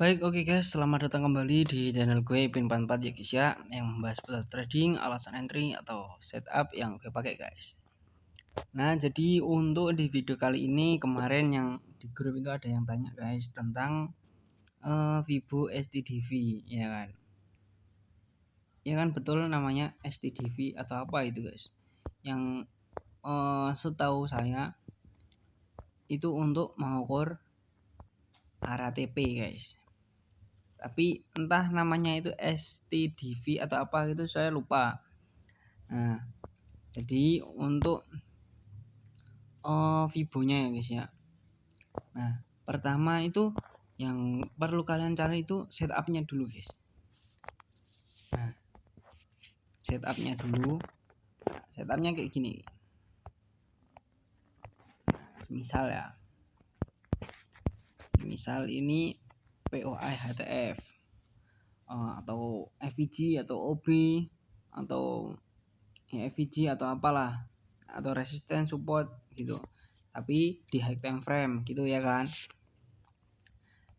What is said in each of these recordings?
Baik, oke guys, selamat datang kembali di channel gue Pin44 ya guys ya, yang membahas seputar trading, alasan entry atau setup yang gue pakai guys. Nah, jadi untuk di video kali ini, kemarin yang di grup itu ada yang tanya guys tentang Vibo STDV, ya kan? Ya kan, betul namanya STDV atau apa itu guys? Yang setahu saya itu untuk mengukur RATP guys. Tapi entah namanya itu STDV atau apa gitu, saya lupa. Nah, jadi untuk Vibonya ya guys ya. Nah, pertama itu yang perlu kalian cari itu setupnya dulu guys. Nah, setupnya dulu. Setupnya kayak gini. Misal ini POI HTF atau FVG atau OB atau ya, FVG atau apalah, atau resistance support gitu, tapi di high time frame gitu ya kan.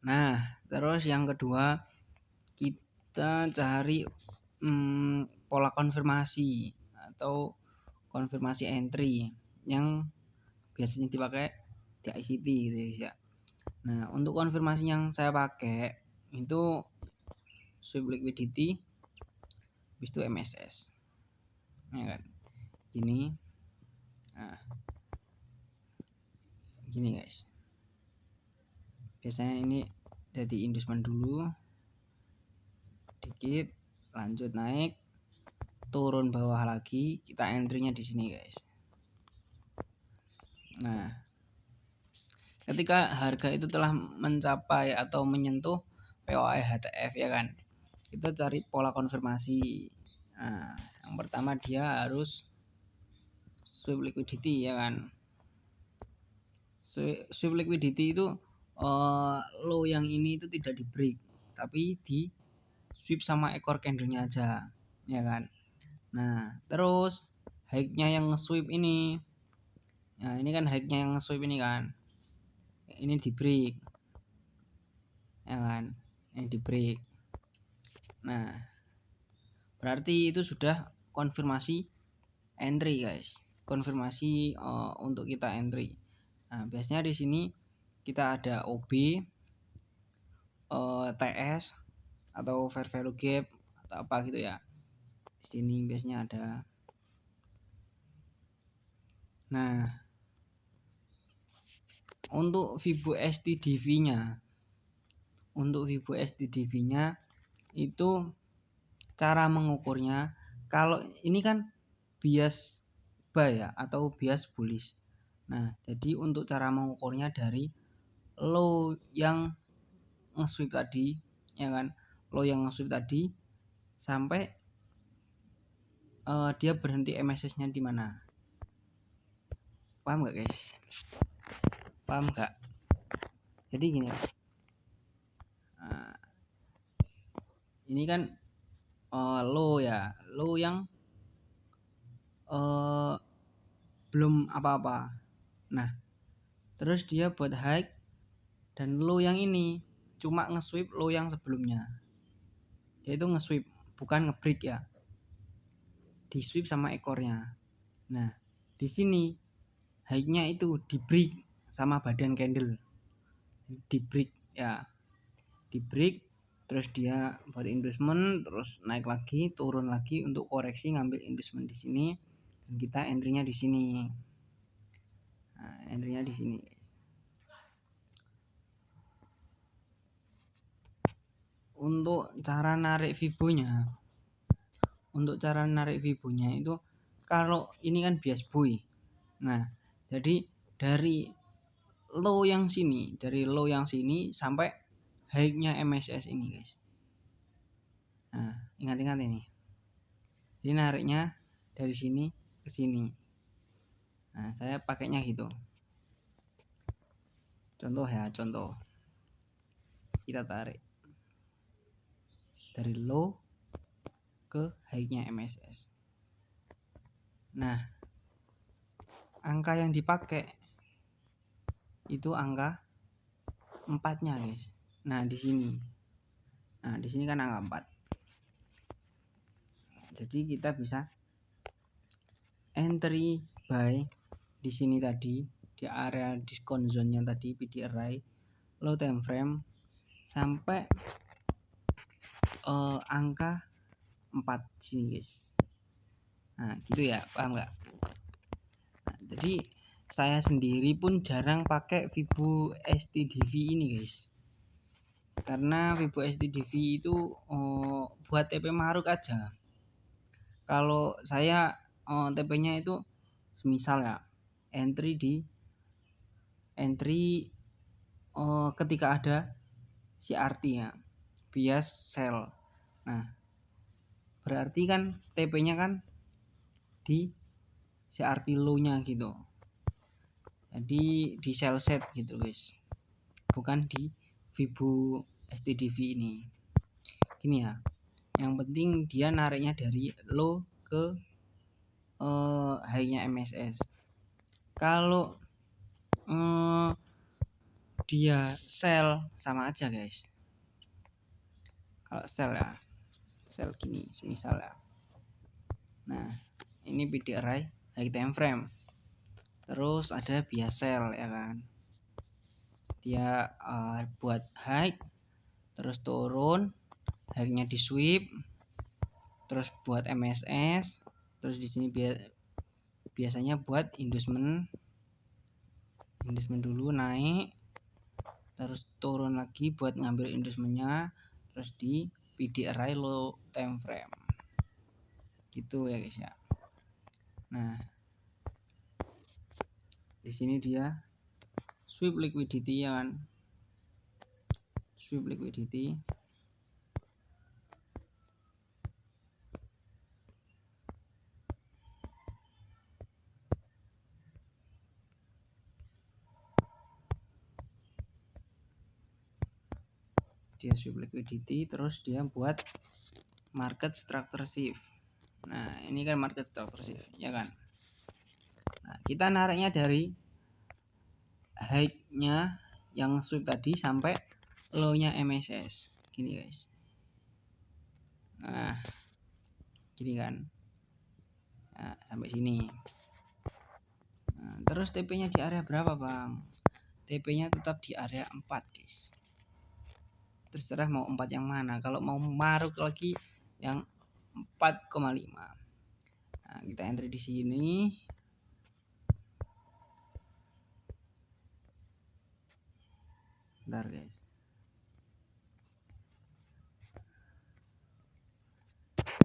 Nah, terus yang kedua kita cari pola konfirmasi atau konfirmasi entry yang biasanya dipakai di ICT gitu ya. Nah, untuk konfirmasi yang saya pakai itu sweep liquidity habis itu MSS ya kan. Gini. Nah, gini guys, biasanya ini jadi inducement dulu dikit, lanjut naik, turun bawah lagi, kita entry-nya di sini guys. Nah, ketika harga itu telah mencapai atau menyentuh POI HTF ya kan, kita cari pola konfirmasi. Nah, yang pertama dia harus sweep liquidity ya kan. Sweep liquidity itu low yang ini itu tidak di break, tapi di sweep sama ekor candlenya aja ya kan. Nah, terus high-nya yang nge-sweep ini, nah ini kan high-nya yang nge-sweep ini kan, ini di break ya kan, ini di break. Nah, berarti itu sudah konfirmasi entry guys, konfirmasi untuk kita entry. Nah, biasanya di sini kita ada OB, TS atau fair value gap atau apa gitu ya. Di sini biasanya ada. Nah, untuk Vibo STDV-nya, itu cara mengukurnya, kalau ini kan bias buy ya atau bias bullish. Nah, jadi untuk cara mengukurnya dari low yang nge-sweep tadi ya kan, low yang nge-sweep tadi sampai dia berhenti MSS-nya di mana. Paham nggak guys? Paham nggak? Jadi gini, nah, ini kan low ya, low yang belum apa-apa. Nah, terus dia buat high dan low yang ini cuma nge-sweep low yang sebelumnya, yaitu nge-sweep bukan nge-break ya, di sweep sama ekornya. Nah, di sini high-nya itu di break sama badan candle, di break ya, di break, terus dia buat inducement, terus naik lagi, turun lagi untuk koreksi, ngambil inducement di sini, dan kita entry-nya di sini. Nah, entry-nya di sini. Untuk cara narik Vibonya, itu kalau ini kan bias buy. Nah, jadi dari low yang sini, sampai high-nya MSS ini guys. Nah, ingat-ingat ini. Jadi nariknya dari sini ke sini. Nah, saya pakainya gitu. Contoh. Kita tarik dari low ke high-nya MSS. Nah, angka yang dipakai itu angka 4-nya guys. Nah, di sini Nah, di sini kan angka 4. Jadi kita bisa entry by di sini tadi di area diskon zone-nya tadi PD array low time frame sampai angka 4 sini guys. Nah gitu ya, paham nggak? Nah, jadi saya sendiri pun jarang pakai Vibo STDV ini guys, karena Vibo STDV itu buat TP Maruk aja. Kalau saya TP-nya itu semisal ya entry ketika ada CRT ya bias sell. Nah berarti kan TP-nya kan di CRT low-nya gitu, jadi di sell set gitu guys, bukan di Vibo STDV ini. Gini ya, yang penting dia nariknya dari low ke high-nya MSS. Kalau dia sell sama aja guys. Kalau sell ya, sell gini misal ya. Nah ini PD array high time frame, terus ada bias sell ya kan, dia buat high terus turun, high-nya di sweep, terus buat MSS, terus di sini biasanya buat inducement dulu naik, terus turun lagi buat ngambil inducementnya, terus di PD array low time frame gitu ya guys ya. Nah di sini dia sweep liquidity ya kan, sweep liquidity. Dia sweep liquidity, terus dia buat market structure shift. Nah ini kan market structure shift ya kan. Nah kita nariknya dari high-nya yang sweep tadi sampai low-nya MSS gini guys. Nah gini kan, nah, sampai sini. Nah, terus TP-nya di area berapa bang? TP-nya tetap di area 4 guys. Terserah mau 4 yang mana. Kalau mau maruk lagi yang 4,5. Nah, kita entry di sini. Bentar guys.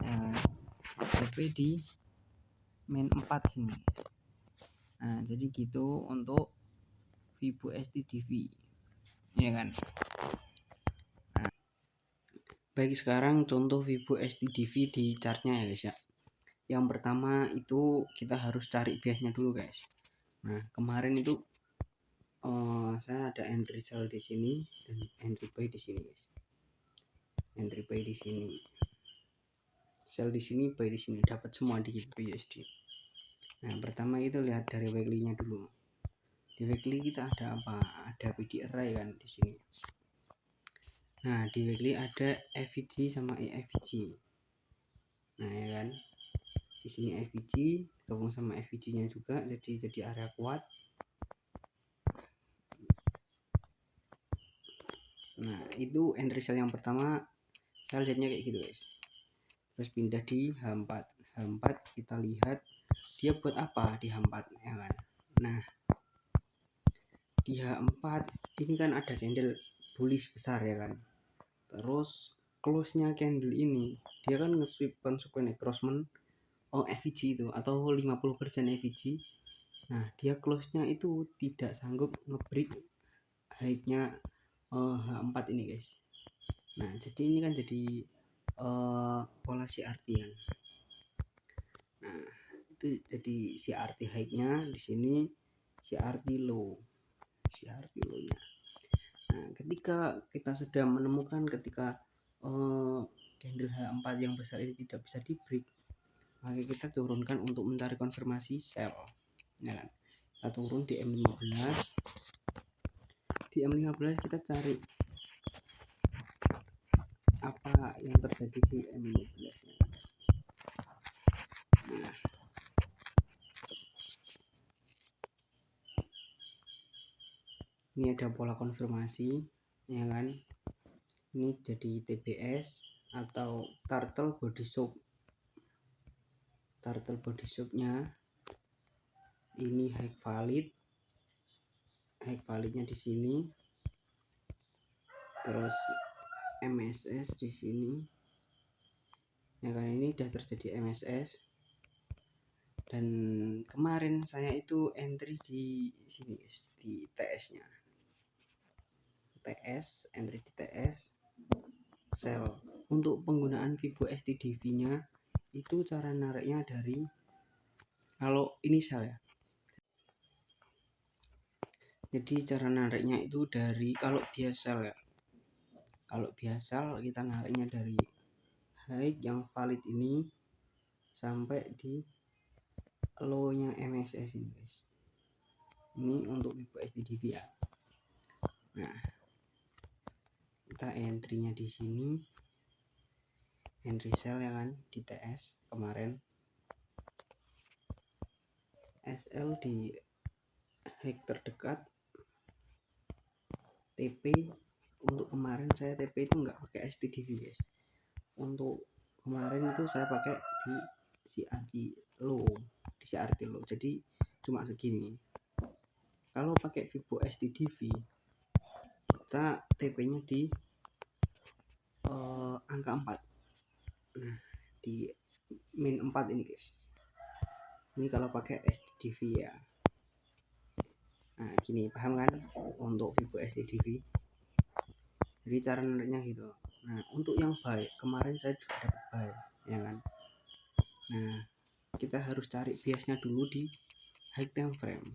Nah, TP di main 4 sini. Nah, jadi gitu untuk Vibo STDV. Ya kan? Nah, baik sekarang contoh Vibo STDV di chartnya ya guys ya. Yang pertama itu kita harus cari biasnya dulu guys. Nah, kemarin itu saya ada entry sell di sini dan entry buy di sini guys. Entry buy di sini, sell di sini, buy di sini, dapat semua di BUSD. Nah pertama itu lihat dari weekly-nya dulu. Di weekly kita ada apa? Ada PD array kan di sini. Nah di weekly ada FVG sama EFVG. Nah ya kan, di sini FVG gabung sama FVG-nya juga, jadi area kuat. Nah itu entry sell yang pertama, saya lihatnya kayak gitu guys. Terus pindah di H4. H4 kita lihat dia buat apa di H4 ya kan. Nah di H4 ini kan ada candle bullish besar ya kan. Terus close nya candle ini dia kan nge-sweep konsekuensi crossman FVG itu atau 50% FVG. Nah dia close nya itu tidak sanggup nge-break high-nya H4 ini guys. Nah jadi ini kan jadi pola CRT kan. Nah itu jadi CRT high-nya di sini, CRT low, CRT low-nya. Nah ketika kita sudah menemukan ketika candle H4 yang besar ini tidak bisa di break, maka kita turunkan untuk mencari konfirmasi sell ya kan. Kita turun di M15, di M15 kita cari apa yang terjadi di M15 nya. Nah, ini ada pola konfirmasi ya kan, ini jadi TBS atau turtle body soap. Turtle body soapnya ini high validnya di sini, terus MSS di sini ya kan, ini udah terjadi MSS. Dan kemarin saya itu entry di sini guys, di TS nya, entry di TS sell. Untuk penggunaan Vivo STDV nya itu cara nariknya dari, kalau ini sell ya, jadi cara nariknya itu dari, kalau biasa ya, kalau biasa kita nariknya dari high yang valid ini sampai di low nya MSS ini guys. Ini untuk Vivo STDV ya. Nah, kita entry nya di sini, entry sell ya kan, di TS kemarin, SL di high terdekat, TP untuk kemarin saya TP itu nggak pakai STDV guys. Untuk kemarin itu saya pakai di CRT low, jadi cuma segini. Kalau pakai Vivo STDV kita TP nya di angka 4. Nah, di min 4 ini guys, ini kalau pakai STDV ya. Nah gini, paham kan untuk Vivo STDV, jadi cara nariknya gitu. Nah untuk yang buy, kemarin saya juga dapat buy ya kan. Nah kita harus cari biasnya dulu di high time frame.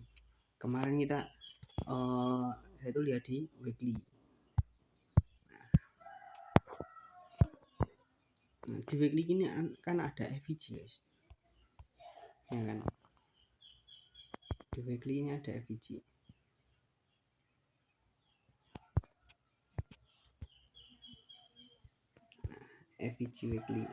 Kemarin kita saya itu lihat di weekly. Nah di weekly ini kan ada FVG guys ya kan, di weekly ini ada FVG. FVG weekly.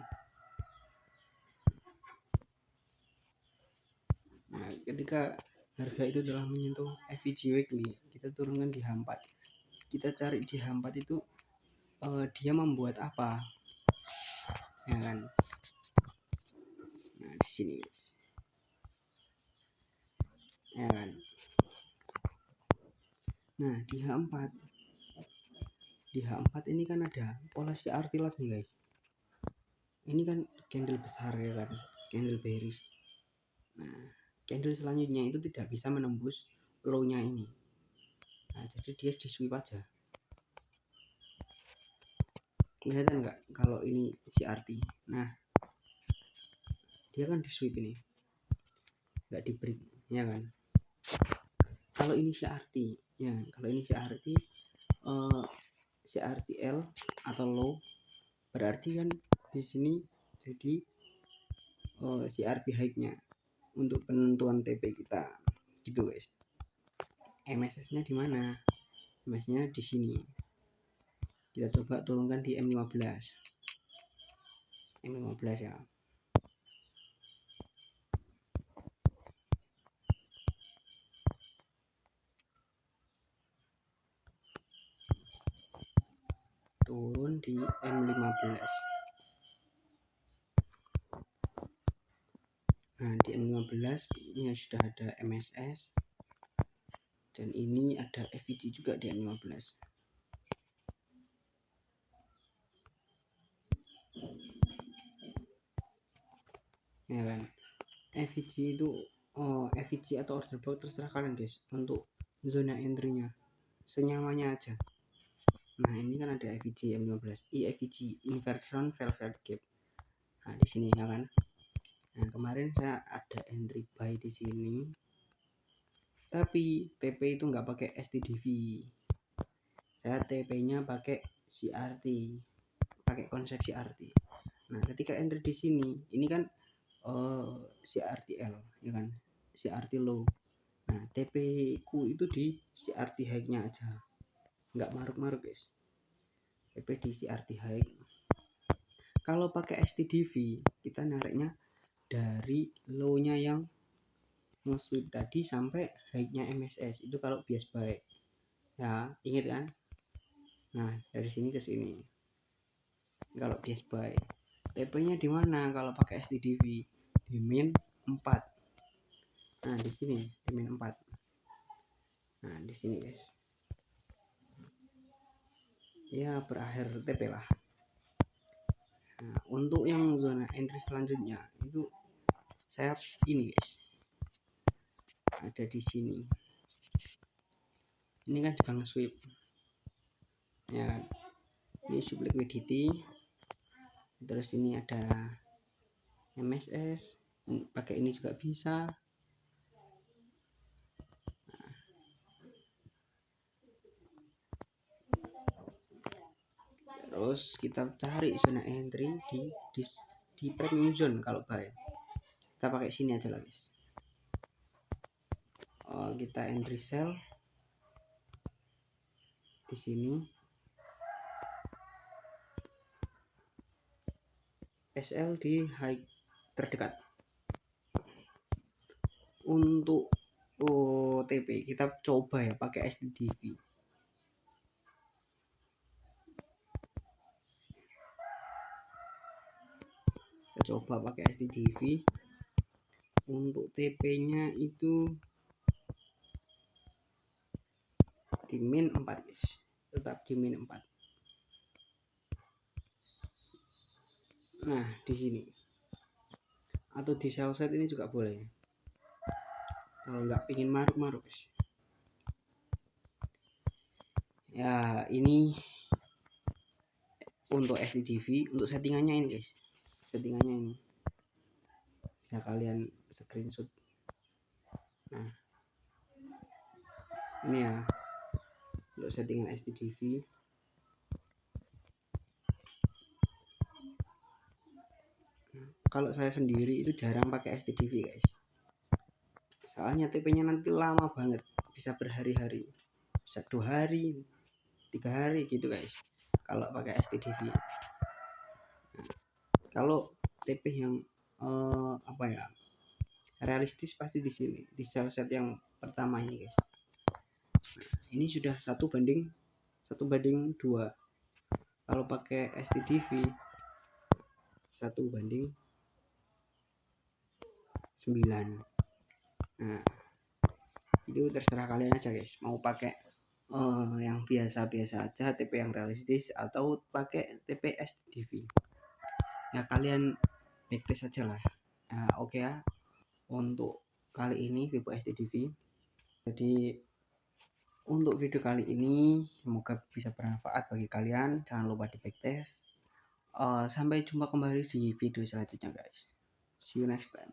Nah ketika harga itu telah menyentuh FVG weekly, kita turunkan di H4. Kita cari di H4 itu dia membuat apa ya kan. Nah di sini guys ya kan. Nah di H4 ini kan ada pola CRT lagi guys. Ini kan candle besar ya kan, candle bearish. Nah candle selanjutnya itu tidak bisa menembus low nya ini. Nah jadi dia di sweep aja. Kelihatan nggak kalau ini CRT? Nah dia kan di sweep ini, nggak di break ya kan. Kalau ini CRT ya, kalau ini CRT CRTL atau low, berarti kan di sini jadi CRT high nya untuk penentuan TP kita gitu guys. MSS nya di mana? MSS nya di sini. Kita coba turunkan di M15 ya. Turun di M15. Nah di M15 ini sudah ada MSS dan ini ada FVG juga di M15 ya kan. FVG itu FVG atau order block terserah kalian guys untuk zona entry nya, senyamannya aja. Nah ini kan ada FVG M15, FVG inversion velvet gap. Nah di sini ya kan. Nah kemarin saya ada entry buy di sini, tapi TP itu nggak pakai STDV, saya TP nya pakai CRT, pakai konsep CRT. Nah ketika entry di sini ini kan CRTL ya kan, CRT low. Nah TP ku itu di CRT high nya aja, nggak maruk-maruk guys. TP di CRT high. Kalau pakai STDV kita nariknya dari low-nya yang nge-sweep tadi sampai high-nya MSS, itu kalau bias baik ya, ingat kan. Nah dari sini ke sini kalau bias baik. TP-nya di mana kalau pakai STDV? Di min 4. Nah di sini di min 4. Nah di sini guys, ya berakhir TP lah. Nah, untuk yang zona entry selanjutnya itu saya ini guys, ada di sini. Ini kan juga nge-sweep ya kan, ini sweep liquidity, terus ini ada MSS, pakai ini juga bisa. Terus kita cari zona entry di premium zone. Kalau buy kita pakai sini aja lah guys. Kita entry sell di sini, SL di high terdekat. Untuk OTP kita coba ya pakai STDV. Kita coba pakai STDV. Untuk TP-nya itu di min 4 guys, tetap di min 4. Nah di sini atau di sell set ini juga boleh kalau nggak pingin maruk-maruk guys. Ya ini untuk STDV. Untuk settingannya ini guys, settingannya ini bisa kalian screenshot. Nah ini ya untuk settingan STDV. Kalau saya sendiri itu jarang pakai STDV guys, soalnya TP nya nanti lama banget, bisa berhari-hari, bisa 2 hari 3 hari gitu guys kalau pakai STDV. Kalau TP yang apa ya, realistis pasti di sini, di sell set yang pertama ini guys. Nah, ini sudah 1:2. Kalau pakai STDV 1:9. Nah itu terserah kalian aja guys, mau pakai yang biasa-biasa aja, TP yang realistis, atau pakai TP STDV ya, kalian backtest aja lah. Nah, oke ya untuk kali ini Vivo STDV. Jadi untuk video kali ini semoga bisa bermanfaat bagi kalian, jangan lupa di backtest. Sampai jumpa kembali di video selanjutnya guys, see you next time.